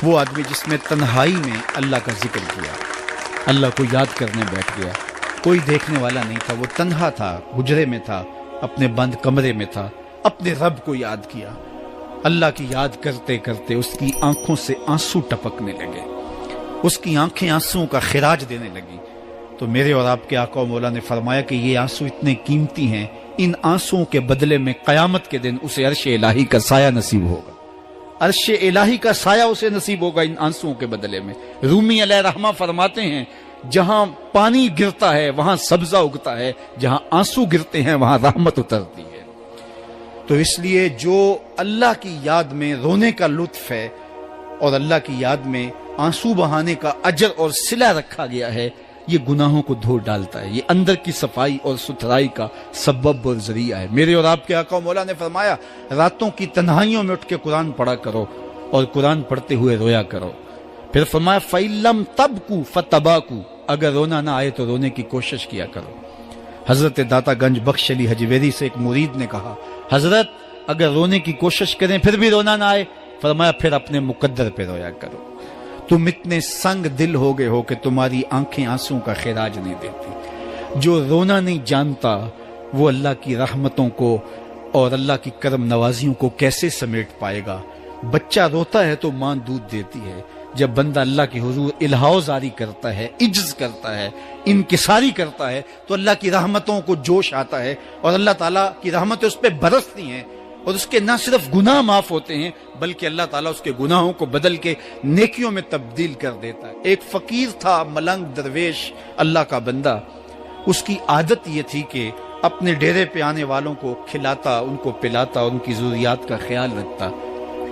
وہ آدمی جس نے تنہائی میں اللہ کا ذکر کیا، اللہ کو یاد کرنے بیٹھ گیا، کوئی دیکھنے والا نہیں تھا، وہ تنہا تھا، حجرے میں تھا، اپنے بند کمرے میں تھا، اپنے رب کو یاد کیا۔ اللہ کی یاد کرتے کرتے اس کی آنکھوں سے آنسو ٹپکنے لگے، اس کی آنکھیں آنسوؤں کا خراج دینے لگی۔ تو میرے اور آپ کے آقا و مولا نے فرمایا کہ یہ آنسو اتنے قیمتی ہیں، ان آنسوؤں کے بدلے میں قیامت کے دن اسے عرش الہی کا سایہ نصیب ہوگا، عرش الہی کا سایہ اسے نصیب ہوگا ان آنسوؤں کے بدلے میں۔ رومی علیہ رحمہ فرماتے ہیں جہاں پانی گرتا ہے وہاں سبزہ اگتا ہے، جہاں آنسو گرتے ہیں وہاں رحمت اترتی ہے۔ تو اس لیے جو اللہ کی یاد میں رونے کا لطف ہے اور اللہ کی یاد میں آنسو بہانے کا اجر اور صلہ رکھا گیا ہے، یہ گناہوں کو دھو ڈالتا ہے، یہ اندر کی صفائی اور ستھرائی کا سبب اور ذریعہ ہے۔ میرے اور آپ کے آقا و مولا نے فرمایا راتوں کی تنہائیوں میں اٹھ کے قرآن پڑھا کرو اور قرآن پڑھتے ہوئے رویا کرو۔ پھر فرمایا فَإِلَّمْ تَبْكُوا فَتَبَاكُوا، اگر رونا نہ آئے تو رونے کی کوشش کیا کرو۔ حضرت داتا گنج بخش علی حجویری سے ایک مرید نے کہا حضرت اگر رونے کی کوشش کریں پھر بھی رونا نہ آئے، فرمایا پھر اپنے مقدر پہ رویا کرو۔ تم اتنے سنگ دل ہو گئے ہو کہ تمہاری آنکھیں آنسوں کا خراج نہیں دیتی۔ جو رونا نہیں جانتا وہ اللہ کی رحمتوں کو اور اللہ کی کرم نوازیوں کو کیسے سمیٹ پائے گا؟ بچہ روتا ہے تو ماں دودھ دیتی ہے، جب بندہ اللہ کے حضور الہو زاری کرتا ہے، عجز کرتا ہے، انکساری کرتا ہے تو اللہ کی رحمتوں کو جوش آتا ہے اور اللہ تعالیٰ کی رحمتیں اس پہ برستی ہیں اور اس کے نہ صرف گناہ معاف ہوتے ہیں بلکہ اللہ تعالیٰ اس کے گناہوں کو بدل کے نیکیوں میں تبدیل کر دیتا ہے۔ ایک فقیر تھا، ملنگ درویش، اللہ کا بندہ، اس کی عادت یہ تھی کہ اپنے ڈیرے پہ آنے والوں کو کھلاتا، ان کو پلاتا، ان کی ضروریات کا خیال رکھتا،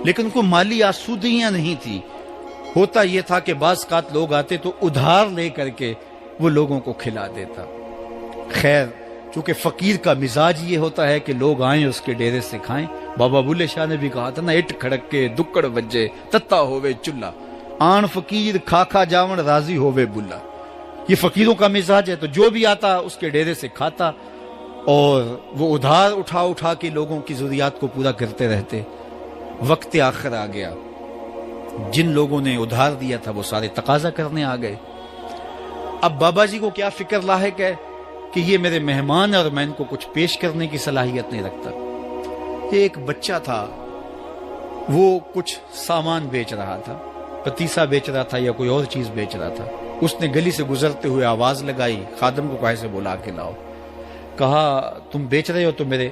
لیکن ان کو مالی آسودگیاں نہیں تھی۔ ہوتا یہ تھا کہ بعض اوقات لوگ آتے تو ادھار لے کر کے وہ لوگوں کو کھلا دیتا۔ خیر چونکہ فقیر کا مزاج یہ ہوتا ہے کہ لوگ آئیں اس کے ڈیرے سے کھائیں، بابا بلے شاہ نے بھی کہا تھا نا اٹ کھڑک کے دکڑ بجے تتا ہووے چلا، آن فقیر کھا کھا جاون راضی ہووے بلا۔ یہ فقیروں کا مزاج ہے، تو جو بھی آتا اس کے ڈیرے سے کھاتا اور وہ ادھار اٹھا اٹھا کے لوگوں کی ضروریات کو پورا کرتے رہتے۔ وقت آخر آ گیا، جن لوگوں نے ادھار دیا تھا وہ سارے تقاضا کرنے آ گئے۔ اب بابا جی کو کیا فکر لاحق ہے کہ یہ میرے مہمان اور میں ان کو کچھ پیش کرنے کی صلاحیت نہیں رکھتا۔ ایک بچہ تھا، وہ کچھ سامان بیچ رہا تھا، پتیسا بیچ رہا تھا یا کوئی اور چیز بیچ رہا تھا۔ اس نے گلی سے گزرتے ہوئے آواز لگائی، خادم کو کہا سے بلا کے لاؤ، کہا تم بیچ رہے ہو تو میرے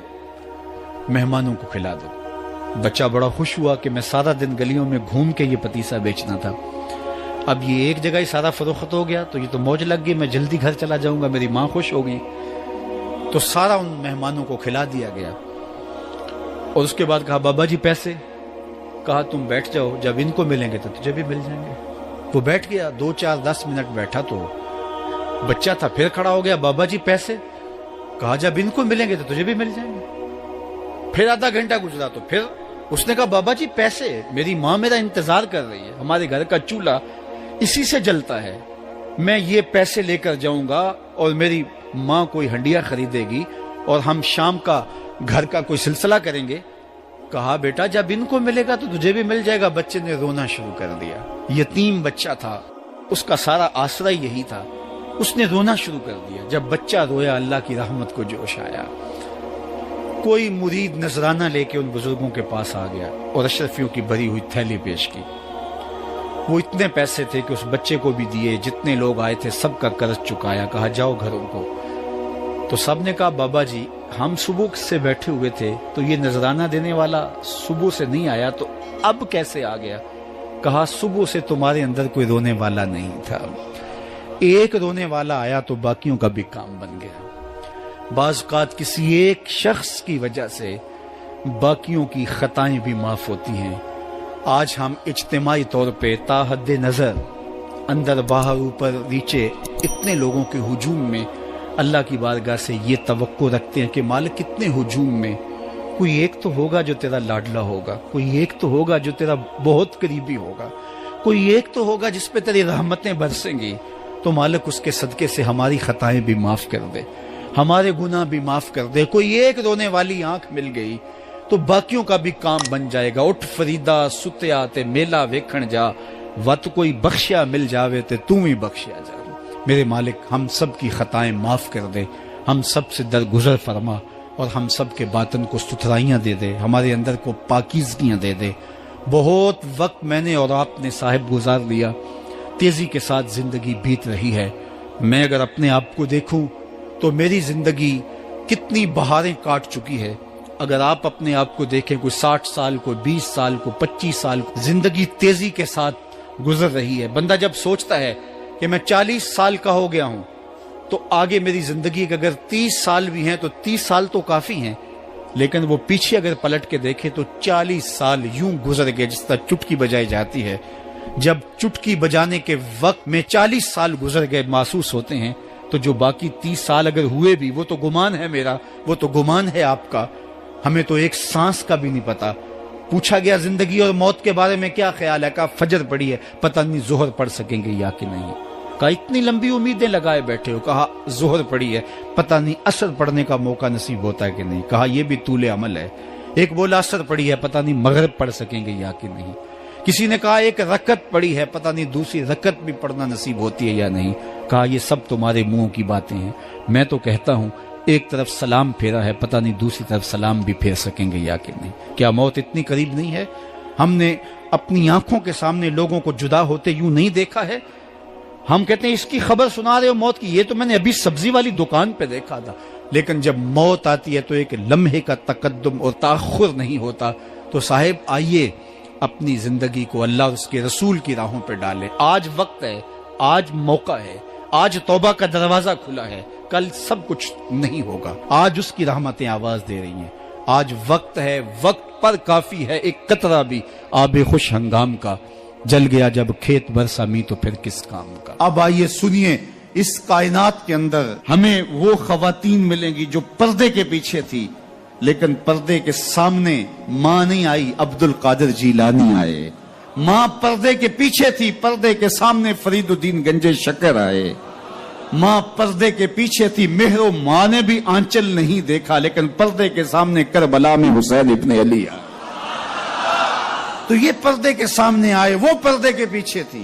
مہمانوں کو کھلا دو۔ بچہ بڑا خوش ہوا کہ میں سارا دن گلیوں میں گھوم کے یہ پتیسا بیچنا تھا، اب یہ ایک جگہ ہی سارا فروخت ہو گیا تو یہ تو موج لگ گئی، میں جلدی گھر چلا جاؤں گا، میری ماں خوش ہو گئی۔ تو سارا ان مہمانوں کو کھلا دیا گیا اور اس کے بعد کہا بابا جی پیسے، کہا تم بیٹھ جاؤ، جب ان کو ملیں گے تو تجھے بھی مل جائیں گے۔ وہ بیٹھ گیا، 2 4 10 منٹ بیٹھا تو بچہ تھا، پھر کھڑا ہو گیا، بابا جی پیسے، کہا جب ان کو ملیں گے تو تجھے بھی مل جائیں گے۔ پھر آدھا گھنٹہ گزرا تو پھر اس نے کہا بابا جی پیسے، میری ماں میرا انتظار کر رہی ہے، ہمارے گھر کا چولہا اسی سے جلتا ہے، میں یہ پیسے لے کر جاؤں گا اور میری ماں کوئی ہنڈیا خریدے گی اور ہم شام کا گھر کا کوئی سلسلہ کریں گے۔ کہا بیٹا جب ان کو ملے گا تو تجھے بھی مل جائے گا۔ بچے نے رونا شروع کر دیا، یتیم بچہ تھا، اس کا سارا آسرا یہی تھا، اس نے رونا شروع کر دیا۔ جب بچہ رویا اللہ کی رحمت کو جوش آیا، کوئی مرید نذرانہ لے کے ان بزرگوں کے پاس آ گیا اور اشرفیوں کی بھری ہوئی تھیلی پیش کی۔ وہ اتنے پیسے تھے کہ اس بچے کو بھی دیے، جتنے لوگ آئے تھے سب کا قرض چکایا، کہا جاؤ گھروں کو۔ تو سب نے کہا بابا جی ہم صبح سے بیٹھے ہوئے تھے تو یہ نذرانہ دینے والا صبح سے نہیں آیا تو اب کیسے آ گیا؟ کہا صبح سے تمہارے اندر کوئی رونے والا نہیں تھا، ایک رونے والا آیا تو باقیوں کا بھی کام بن گیا۔ بعض اوقات کسی ایک شخص کی وجہ سے باقیوں کی خطائیں بھی معاف ہوتی ہیں۔ آج ہم اجتماعی طور پہ تا حد نظر اندر باہر اوپر نیچے اتنے لوگوں کے ہجوم میں اللہ کی بارگاہ سے یہ توقع رکھتے ہیں کہ مالک کتنے ہجوم میں کوئی ایک تو ہوگا جو تیرا لاڈلا ہوگا، کوئی ایک تو ہوگا جو تیرا بہت قریبی ہوگا، کوئی ایک تو ہوگا جس پہ تیری رحمتیں برسیں گی۔ تو مالک اس کے صدقے سے ہماری خطائیں بھی معاف کر دے، ہمارے گناہ بھی معاف کر دے۔ کوئی ایک رونے والی آنکھ مل گئی تو باقیوں کا بھی کام بن جائے گا۔ اٹھ فریدا ستیا تے میلا ویکھن جا، وت کوئی بخشیا مل جاوے تے تو ہی بخشیا جا۔ میرے مالک ہم سب کی خطائیں معاف کر دے، ہم سب سے درگزر فرما، اور ہم سب کے باطن کو ستھرائیاں دے دے، ہمارے اندر کو پاکیزگیاں دے دے۔ بہت وقت میں نے اور آپ نے صاحب گزار لیا، تیزی کے ساتھ زندگی بیت رہی ہے۔ میں اگر اپنے آپ کو دیکھوں تو میری زندگی کتنی بہاریں کاٹ چکی ہے۔ اگر آپ اپنے آپ کو دیکھیں، کوئی 60 سال، کوئی 20 سال، کوئی 25 سال، زندگی تیزی کے ساتھ گزر رہی ہے۔ بندہ جب سوچتا ہے کہ میں 40 سال کا ہو گیا ہوں تو آگے میری زندگی کے اگر 30 سال بھی ہیں تو 30 سال تو کافی ہیں، لیکن وہ پیچھے اگر پلٹ کے دیکھے تو 40 سال یوں گزر گئے جس طرح چٹکی بجائی جاتی ہے۔ جب چٹکی بجانے کے وقت میں 40 سال گزر گئے محسوس ہوتے ہیں، تو جو باقی 30 سال اگر ہوئے بھی، وہ تو گمان ہے میرا، وہ تو گمان ہے آپ کا، ہمیں تو ایک سانس کا بھی نہیں پتا۔ پوچھا گیا زندگی اور موت کے بارے میں کیا خیال ہے؟ کہا فجر پڑی ہے، پتہ نہیں ظہر پڑھ سکیں گے یا کہ نہیں۔ کہا اتنی لمبی امیدیں لگائے بیٹھے ہو، کہا ظہر پڑی ہے، پتہ نہیں عصر پڑھنے کا موقع نصیب ہوتا ہے کہ نہیں۔ کہا یہ بھی طول عمل ہے۔ ایک بولا عصر پڑی ہے، پتہ نہیں مغرب پڑھ سکیں گے یا کہ نہیں۔ کسی نے کہا ایک رکعت پڑی ہے، پتہ نہیں دوسری رکعت بھی پڑھنا نصیب ہوتی ہے یا نہیں۔ کہا یہ سب تمہارے منہوں کی باتیں ہیں، میں تو کہتا ہوں ایک طرف سلام پھیرا ہے، پتہ نہیں دوسری طرف سلام بھی پھیر سکیں گے یا کہ نہیں۔ کیا موت اتنی قریب نہیں ہے؟ ہم نے اپنی آنکھوں کے سامنے لوگوں کو جدا ہوتے یوں نہیں دیکھا ہے؟ ہم کہتے ہیں اس کی خبر سنا رہے ہو موت کی، یہ تو میں نے ابھی سبزی والی دکان پہ دیکھا تھا۔ لیکن جب موت آتی ہے تو ایک لمحے کا تقدم اور تاخر نہیں ہوتا۔ تو صاحب آئیے اپنی زندگی کو اللہ اور اس کے رسول کی راہوں پہ ڈالیں۔ آج وقت ہے، آج موقع ہے، آج توبہ کا دروازہ کھلا ہے، کل سب کچھ نہیں ہوگا۔ آج اس کی رحمتیں آواز دے رہی ہیں، آج وقت ہے، وقت پر کافی ہے ایک قطرہ بھی آب خوش ہنگام کا، جل گیا جب کھیت برسا می تو پھر کس کام کا۔ اب آئیے سنیے، اس کائنات کے اندر ہمیں وہ خواتین ملیں گی جو پردے کے پیچھے تھی، لیکن پردے کے سامنے ماں نہیں آئی، عبد القادر جیلانی آئے۔ ماں پردے کے پیچھے تھی، پردے کے سامنے فرید الدین گنج شکر آئے۔ ماں پردے کے پیچھے تھی، مہر و ماں نے بھی آنچل نہیں دیکھا، لیکن پردے کے سامنے کربلا میں حسین ابن علی آئے۔ تو یہ پردے کے سامنے آئے، وہ پردے کے پیچھے تھی۔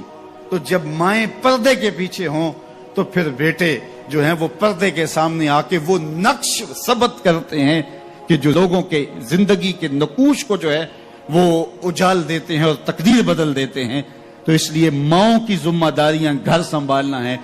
تو جب مائیں پردے کے پیچھے ہوں تو پھر بیٹے جو ہیں وہ پردے کے سامنے آ کے وہ نقش ثبت کرتے ہیں کہ جو لوگوں کے زندگی کے نقوش کو جو ہے وہ اجال دیتے ہیں اور تقدیر بدل دیتے ہیں۔ تو اس لیے ماؤں کی ذمہ داریاں گھر سنبھالنا ہے،